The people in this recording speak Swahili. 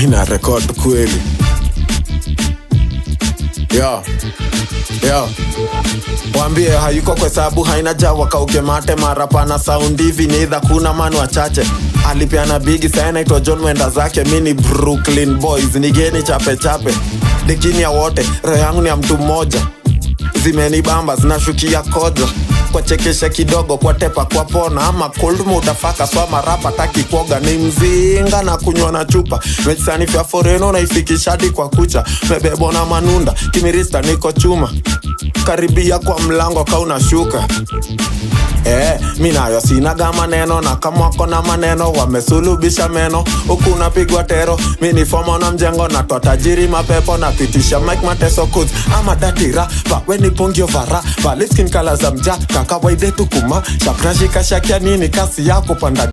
ina record kweli. Yo wambie hayuko kwa sababu haina jawa kauke mate marapa na sound hivi neither kuna manu wachache. Alipeana bigi sana ito John Wenda zake mini Brooklyn Boys nigeni chape chape. Dekini ya wote roho yangu ni ya mtu mmoja. Zimeni bamba zinashukia koja. Kwa chekesha kidogo kwa tepa kwa pona. Ama cold mudafaka swama rapa taki kuoga. Ni mzinga na kunywa na chupa. Mechisani fya foreno na ifikishadi kwa kucha. Mebebo na manunda kimirista niko chuma. Karibia kwa mlango kauna shuka. Minayo sinaga maneno na kama wako na maneno wamesulubisha meno. Huku napigwa tero mini fomo na mjengo na tajiri mapepo na pitisha mic mateso kuz. Ama datira pa weni pongyo vara pa lip skin kala za mja kaka waidetu kuma shakrashika shakia nini kasi yako panda.